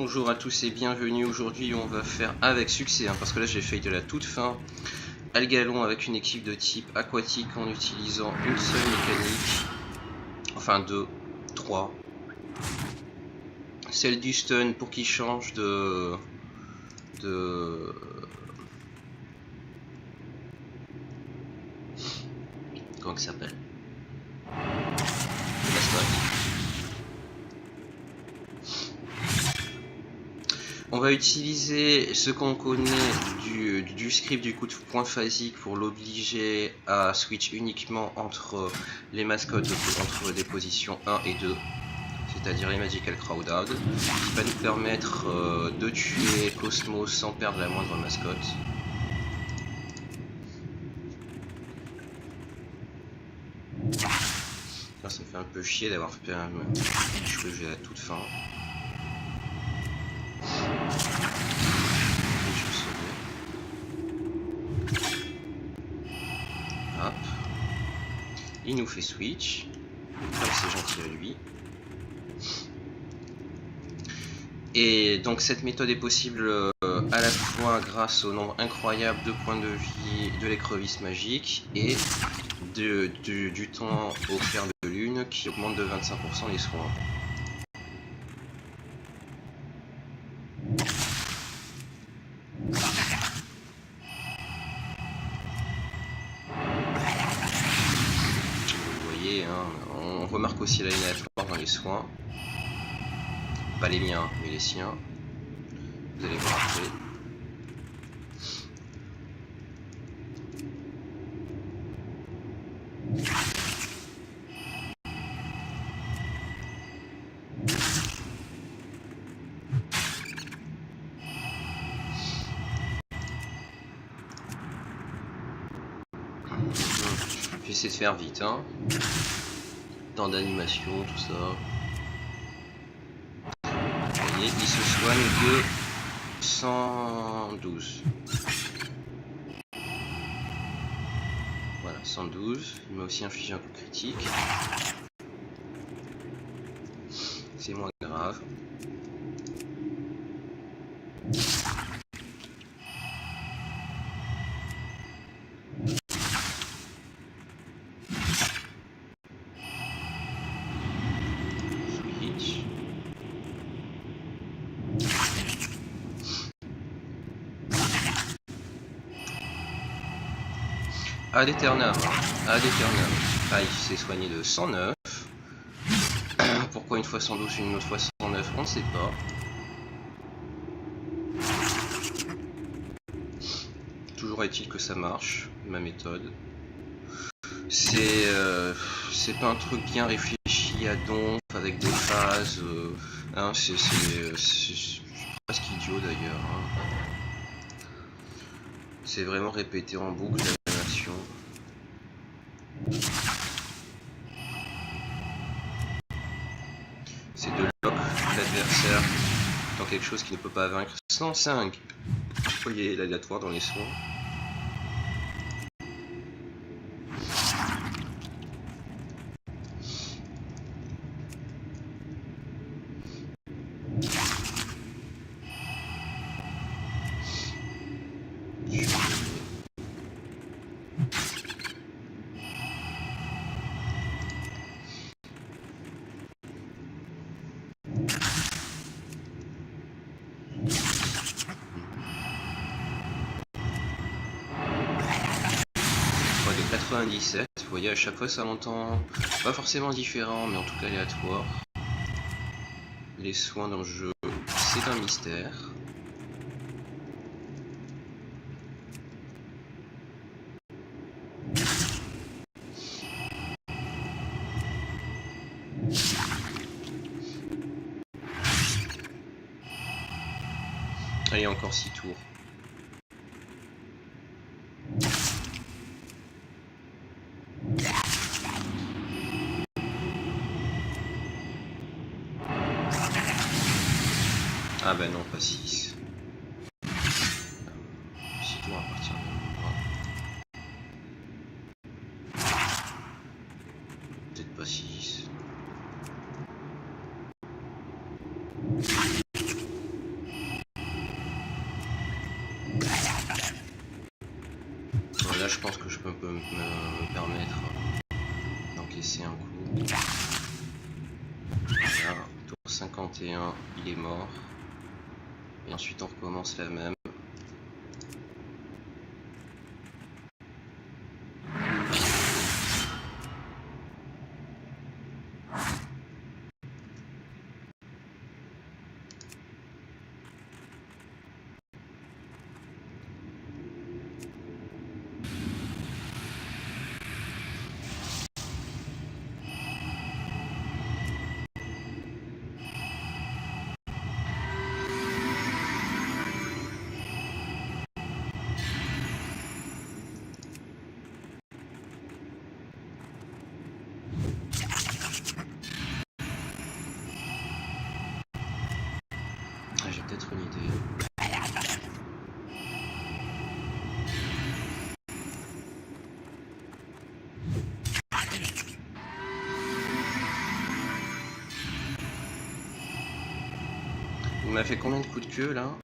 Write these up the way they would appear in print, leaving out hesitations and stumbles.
Bonjour à tous et bienvenue. Aujourd'hui on va faire avec succès, parce que là j'ai failli de la toute fin, Algalon avec une équipe de type aquatique en utilisant une seule mécanique, enfin deux, trois. Celle du stun pour qu'il change de comment ça s'appelle, on va utiliser ce qu'on connaît du script du coup de point phasique pour l'obliger à switch uniquement entre les mascottes, entre des positions 1 et 2, c'est-à-dire les Magical Crowd Out, qui va nous permettre de tuer Cosmos sans perdre la moindre mascotte. Là, ça me fait un peu chier d'avoir fait un jeu à la toute fin. Hop. Il nous fait switch, comme c'est gentil à lui. Et donc cette méthode est possible à la fois grâce au nombre incroyable de points de vie de l'écrevisse magique et du temps au clair de lune qui augmente de 25% les soins. Vous voyez, on remarque aussi l'aléatoire dans les soins. Pas les miens, mais les siens. Vous allez voir après. J'essaie de faire vite, temps d'animation, tout ça. Vous voyez, il se soigne de 112. Voilà, 112. Il m'a aussi infligé un coup critique. C'est moins grave. Switch. Ad Eternam. Ah, il s'est soigné de 109. Pourquoi une fois 112 une autre fois 109, on ne sait pas. Toujours est-il que ça marche, ma méthode. C'est pas un truc bien réfléchi à donf avec des phases. C'est presque idiot d'ailleurs. C'est vraiment répété en boucle l'animation. C'est de lock l'adversaire dans quelque chose qui ne peut pas vaincre. 105. Vous voyez l'aléatoire dans les soins. De 97, vous voyez à chaque fois ça m'entend pas forcément différent mais en tout cas aléatoire. Les soins dans le jeu, c'est un mystère. Allez, encore 6 tours. Ah ben non, pas 6. 6 tours à partir de là. Peut-être pas 6. je pense que je peux me permettre d'encaisser un coup. Voilà, tour 51, il est mort. Et ensuite on recommence la même. J'ai peut-être une idée. Il m'a fait combien de coups de queue là?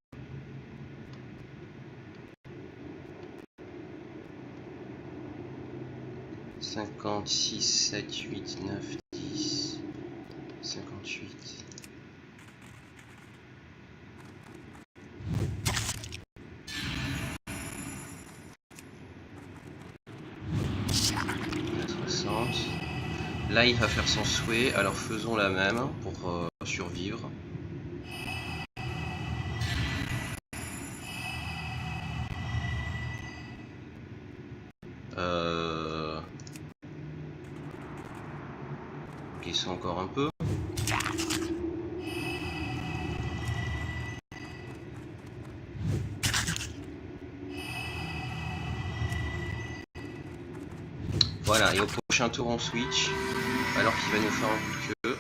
« 56, 7, 8, 9, 10, 58. Là, il va faire son souhait, alors faisons la même pour survivre. Ils encore un peu. Voilà, et au prochain tour on switch, alors qu'il va nous faire un coup de queue.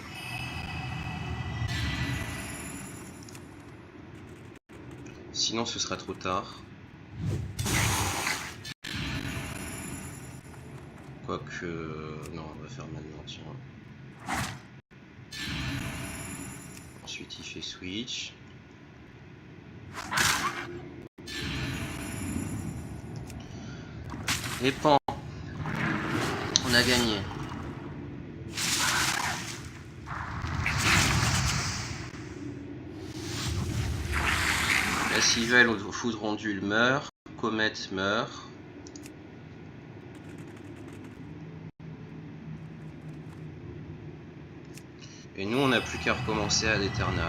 Sinon ce sera trop tard. Quoique... non, on va faire maintenant, tiens. Ensuite il fait switch. Les pans. On a gagné. La civelle au foudre ondule meurt. Comète meurt. Et nous on n'a plus qu'à recommencer à l'éternam.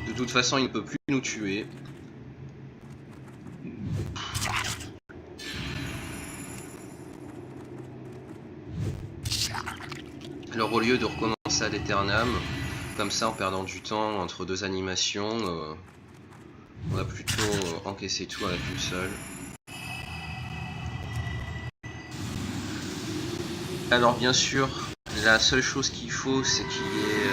De toute façon il ne peut plus nous tuer. Alors au lieu de recommencer à l'éternam, comme ça en perdant du temps entre deux animations, on va plutôt encaisser tout avec une seule. Alors bien sûr, la seule chose qu'il faut, c'est qu'il y ait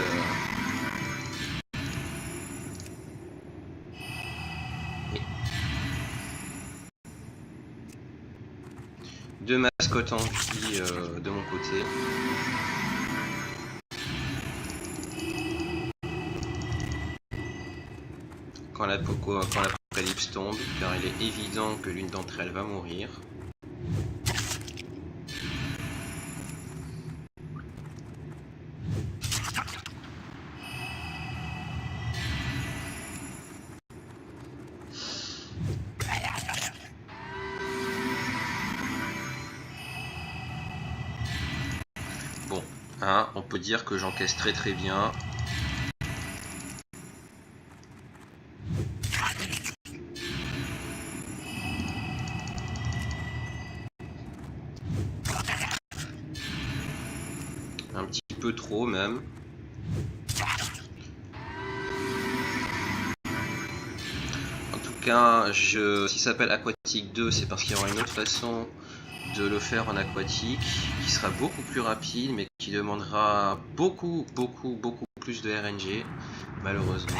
deux mascottes en vie de mon côté. Quand l'apocalypse tombe, car il est évident que l'une d'entre elles va mourir. Bon, hein, on peut dire que j'encaisse très bien. Un petit peu trop même. En tout cas, s'il s'appelle Aquatique 2, c'est parce qu'il y aura une autre façon de le faire en aquatique, qui sera beaucoup plus rapide, mais qui demandera beaucoup plus de RNG, malheureusement.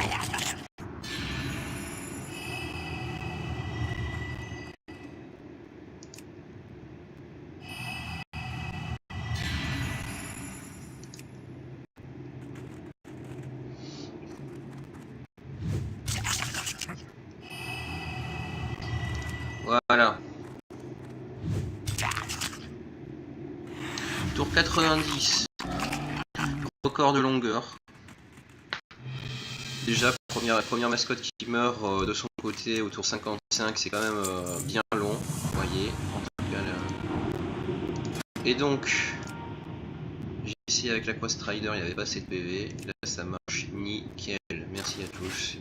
Voilà. Tour 90. Record de longueur. Déjà, première mascotte qui meurt de son côté au tour 55, c'est quand même bien long, vous voyez. Et donc, j'ai essayé avec la Cross Strider, il n'y avait pas assez de PV. Là, ça marche nickel. Merci à tous.